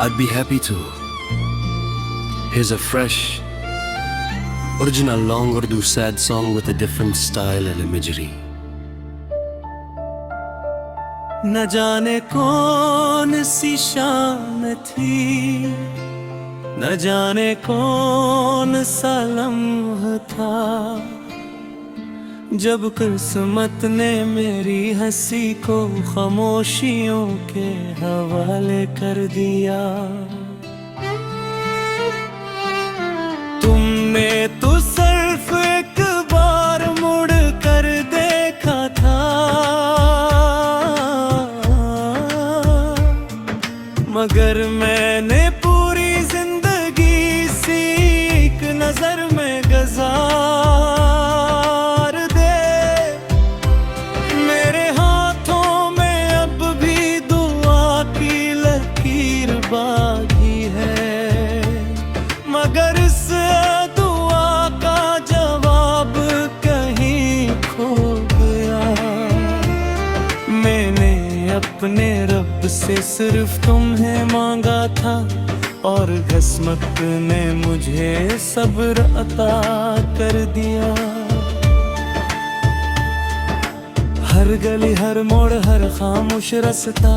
I'd be happy to. Here's a fresh, original long Urdu sad song with a different style and imagery. न जाने कौन सी शाम थी, न जाने कौन सा लम्हा था, जब किस्मत ने मेरी हंसी को खामोशियों के हवाले कर दिया। तुमने तो सिर्फ एक बार मुड़ कर देखा था, मगर मैंने पूरी जिंदगी सी एक नजर में गुजार दे। मेरे हाथों में अब भी दुआ की लकीर बाकी है, मगर इस दुआ का जवाब कहीं खो गया। मैंने अपने रब से सिर्फ तुम्हें मांगा था, और किस्मत ने मुझे सब्र अता कर दिया। हर गली हर मोड़ हर खामोश रास्ता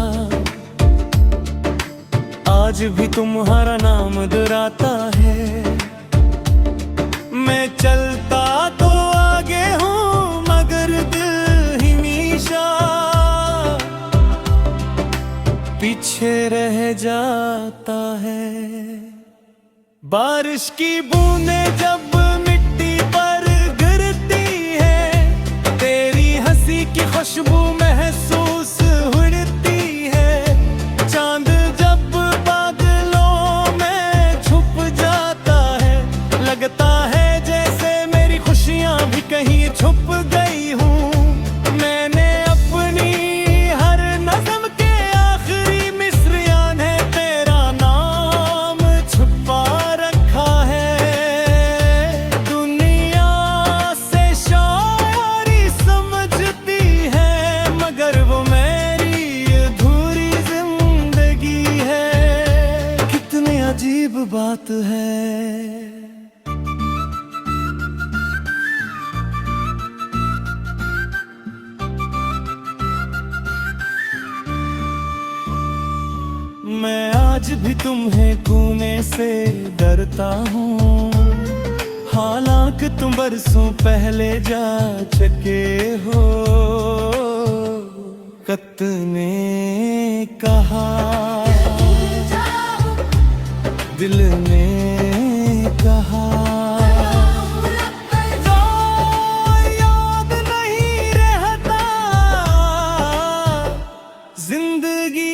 आज भी तुम्हारा नाम दोहराता है। मैं चलता तो आगे हूँ मगर दिल हमेशा पीछे रह जाता है। बारिश की बूंदें जब मिट्टी पर गिरती है, तेरी हंसी की खुशबू महसूस होती है। चांद जब बादलों में छुप जाता है, लगता है जैसे मेरी खुशियां भी कहीं छुप गई हूँ। मैंने अपनी हर नज़्म के आखिरी मिसरियां है तेरा नाम छुपा रखा है। दुनिया से शायरी समझती है, मगर वो मेरी अधूरी जिंदगी है। कितनी अजीब बात है। मैं आज भी तुम्हें खोने से डरता हूँ, हालांकि तुम बरसों पहले जा चुके हो। कत ने कहा, दिल ने कहा, याद नहीं रहता, जिंदगी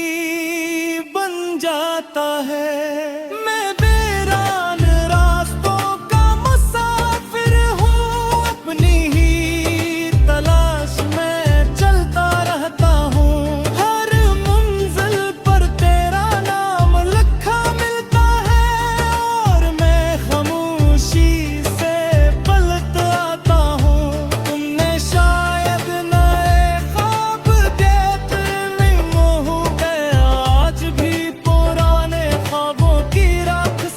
जाता है। मैं बेरान रास्तों का मुसाफिर हूँ, अपनी ही तलाश में चलता रहता हूँ। हर मंजिल पर तेरा नाम लिखा मिलता है, और मैं खामोशी से पलट आता हूँ। तुमने शायद नए ख्वाब देते में मोह गया, आज भी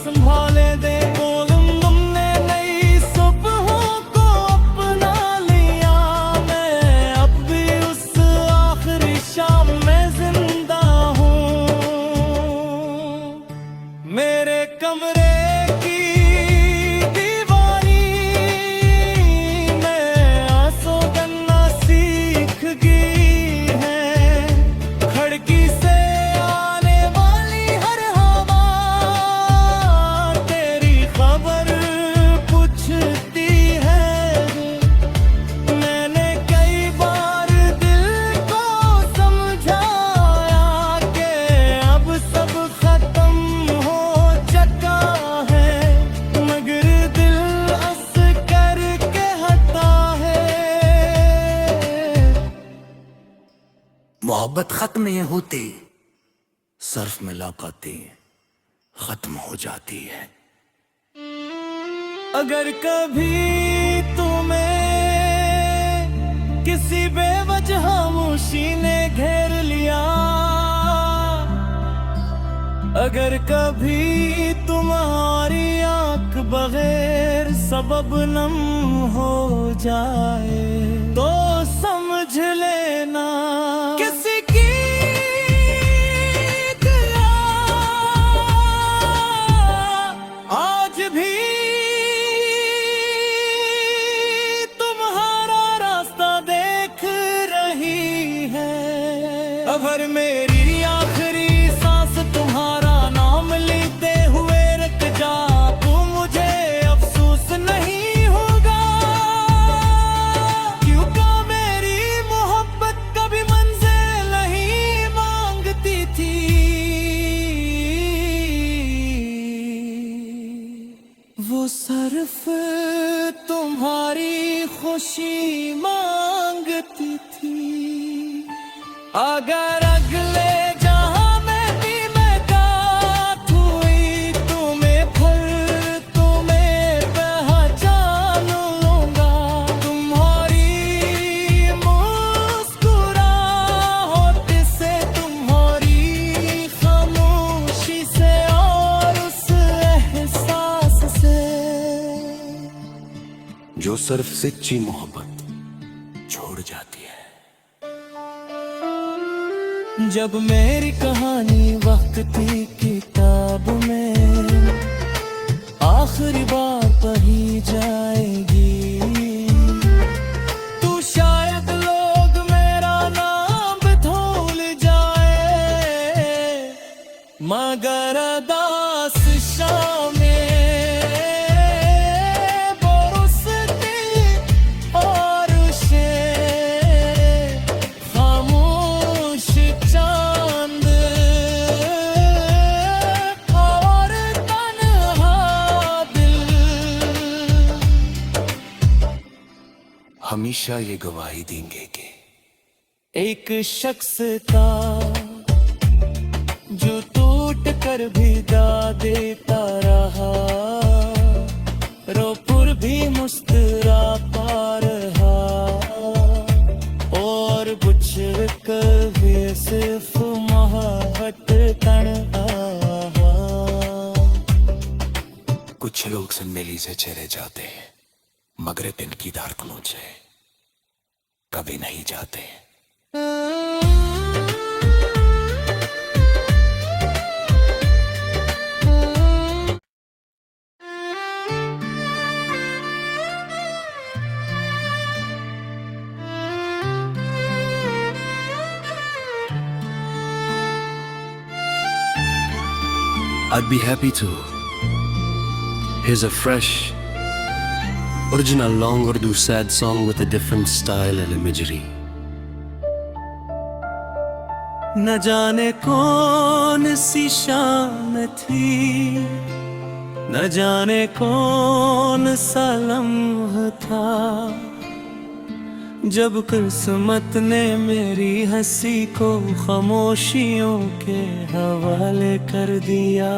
संभाले दे। तुमने नई सुबहों को अपना लिया, मैं अब भी उस आखिरी शाम में जिंदा हूँ। मेरे कमरे की दीवारी में आंसू गन्ना सीख गई है। खिड़की से आने वाली हर हवा खबर पूछती है। मैंने कई बार दिल को समझाया कि अब सब खत्म हो चुका है, मगर दिल हंस करके हटा है। मोहब्बत खत्म नहीं होती, सिर्फ मुलाकातें खत्म हो जाती है। अगर कभी तुम्हें किसी बेवजह खामोशी ने घेर लिया, अगर कभी तुम्हारी आंख बगैर सबब नम हो जाए तो समझ लेना किसी की दया आज भी तुम्हारा रास्ता देख रही है। अगर मेरी आखिरी सांस तुम्हारा नाम लेते हुए रख जा तो मुझे अफसोस नहीं होगा, क्योंकि मेरी मोहब्बत कभी मंजिल नहीं मांगती थी, वो सिर्फ तुम्हारी खुशी मांगती थी। अगर अगले जहां में भी मैं गात हुई तुम्हें फिर तुम्हें पहचान लूंगा, तुम्हारी मुस्कुराहट से तुम्हारी खामोशी से और उस एहसास से जो सिर्फ सच्ची मोहब्बत छोड़ जाती है। जब मेरी कहानी वक्त की किताब में आखिरी बार पढ़ी जाएगी तो शायद लोग मेरा नाम भूल जाए, मगर अरदास शाम हमेशा ये गवाही देंगे कि एक शख्स था जो टूट कर भी गा देता रहा, रोपुर भी मुस्कुरा पा रहा और कुछ कभी सिर्फ मोहब्बत तन्हा। कुछ लोग जिंदगी से चले जाते हैं मगर दिन की धड़कनों से कभी नहीं जाते। I'd be happy to. Here's a fresh original long Urdu sad song with a different style and imagery. न जाने कौन सी शाम थी, न जाने कौन सा लम्हा था, जब किस्मत ने मेरी हंसी को खामोशियों के हवाले कर दिया।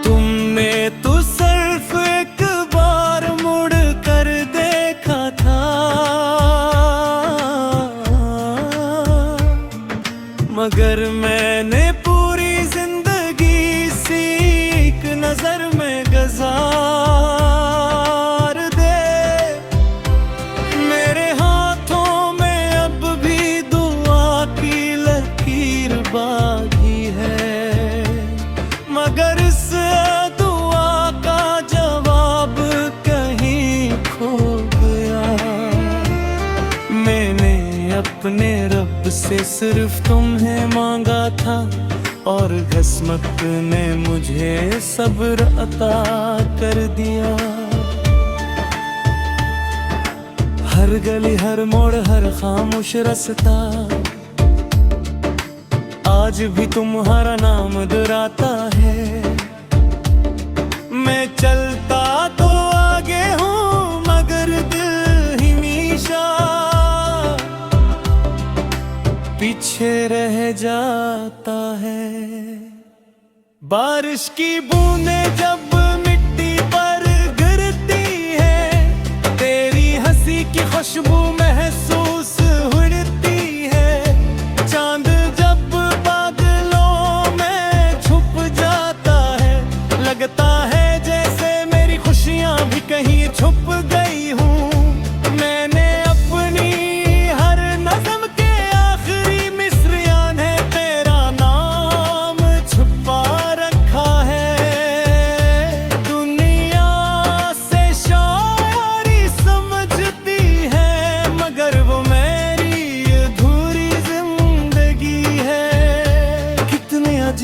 तुमने तो सिर्फ एक बार मुड़ कर देखा था, मगर मैंने पूरी जिंदगी सी एक नजर में गुजार दे। मेरे हाथों में अब भी दुआ की लकीर बाकी है, मगर इस दुआ का जवाब कहीं खो गया। मैंने अपने रब से सिर्फ तुम्हें मांगा था और किस्मत ने मुझे सब्र अता कर दिया। हर गली हर मोड़ हर खामोश रास्ता आज भी तुम्हारा नाम दुहराता है। मैं चलता तो आगे हूँ मगर दिल हमेशा पीछे रह जाता है। बारिश की बूंदें जब मिट्टी पर गिरती है, तेरी हंसी की खुशबू महसूस होती है। चांद जब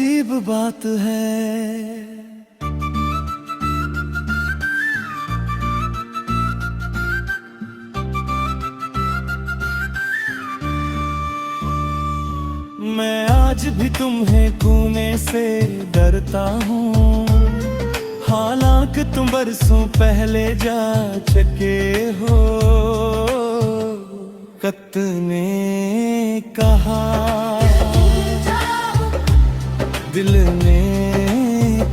अजीब बात है। मैं आज भी तुम्हें खूने से डरता हूँ, हालांकि तुम बरसों पहले जा चुके हो। कत ने कहा, दिल ने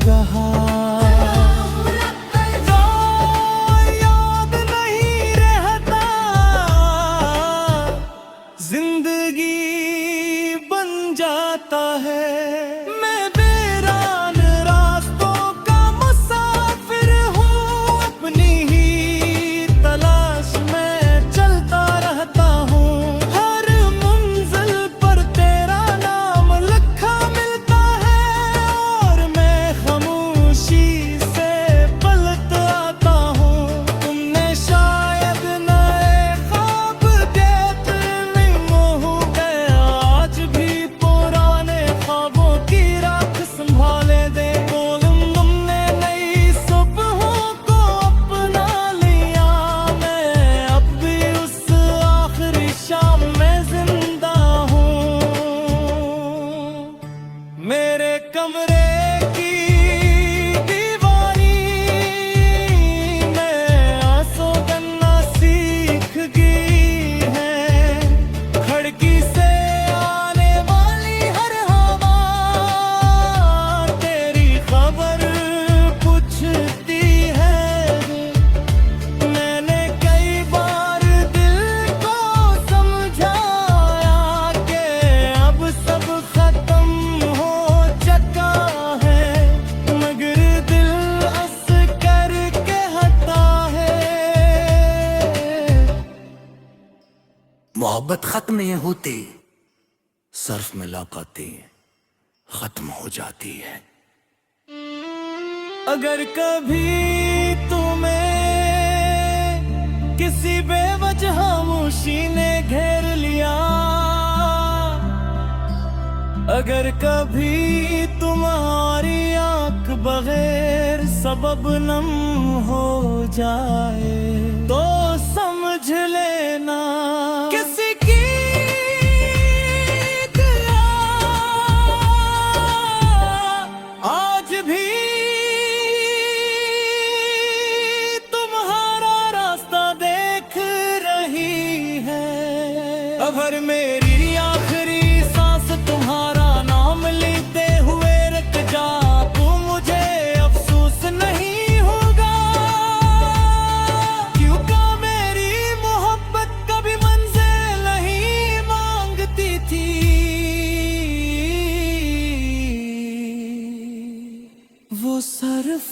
कहा, याद नहीं रहता, जिंदगी बन जाता है। मैं बेरान रास्तों का मुसाफिर हूँ, अपनी ही तलाश में चलता रहता हूँ। हर मंजिल पर तेरा नाम लिखा मिलता है, और मैं खामोशी से पलट आता हूँ। तुमने शायद नए ख्वाब देते में मोह गया, आज भी पुराने ख्वाबों की राख संभाले दे। तुमने नई सुबहों को अपना लिया, मैं अब भी उस आखिरी शाम में जिंदा हूँ। मेरे कमरे की दीवारी में आंसू गन्ना सीख गई है। खिड़की से आने वाली हर हवा तेरी खबर पूछती है। मैंने कई बार दिल को समझाया कि अब सब खत्म हो चुका है, मगर दिल हंस करके हटा है। मोहब्बत खत्म नहीं होती, सर्फ में लापती खत्म हो जाती है। अगर कभी तुम्हें किसी बेवजह खामोशी ने घेर लिया, अगर कभी तुम्हारी आंख बगैर सबब नम हो जाए, तो समझ लेना किसी की दया आज भी तुम्हारा रास्ता देख रही है। अगर मेरी आखिरी सांस तुम्हारा नाम लेते हुए रख जा, तो मुझे अफसोस नहीं होगा, क्योंकि मेरी मोहब्बत कभी मंजिल नहीं मांगती थी। वो सिर्फ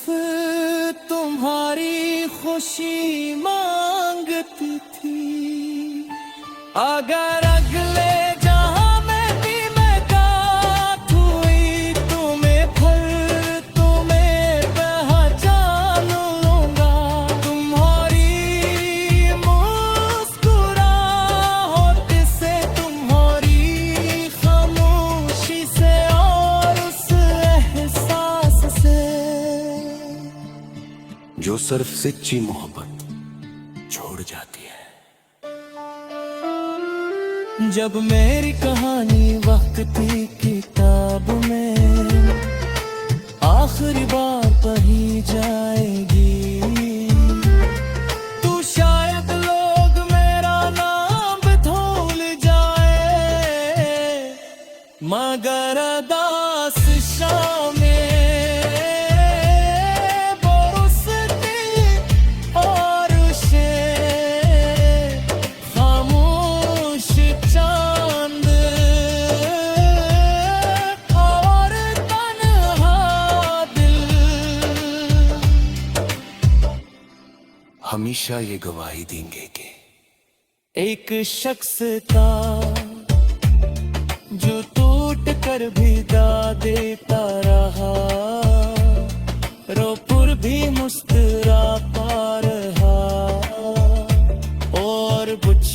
तुम्हारी खुशी मांगती थी। अगर अगले जहां में भी मैं काट हुई, तुम्हें फिर तुम्हें पहचान लूंगा। तुम्हारी मुस्कुराहट से, तुम्हारी खामोशी से, और उस एहसास से जो सिर्फ सच्ची मोहब्बत छोड़ जाती है। जब मेरी कहानी वक्त की किताब में आखिरी बार पढ़ी जाएगी, तो शायद लोग मेरा नाम भूल जाए, मगर अरदास शामें हमेशा ये गवाही देंगे कि एक शख्स था जो टूट कर भी गा देता रहा, रोपुर भी मुस्कुराता रहा, और बुझ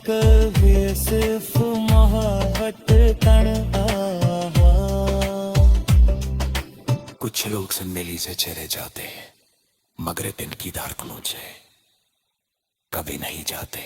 कर भी सिर्फ मोहब्बत तन आहा। कुछ लोग जिंदगी से चले जाते हैं, मगर दिल की धड़कनों से कभी नहीं जाते।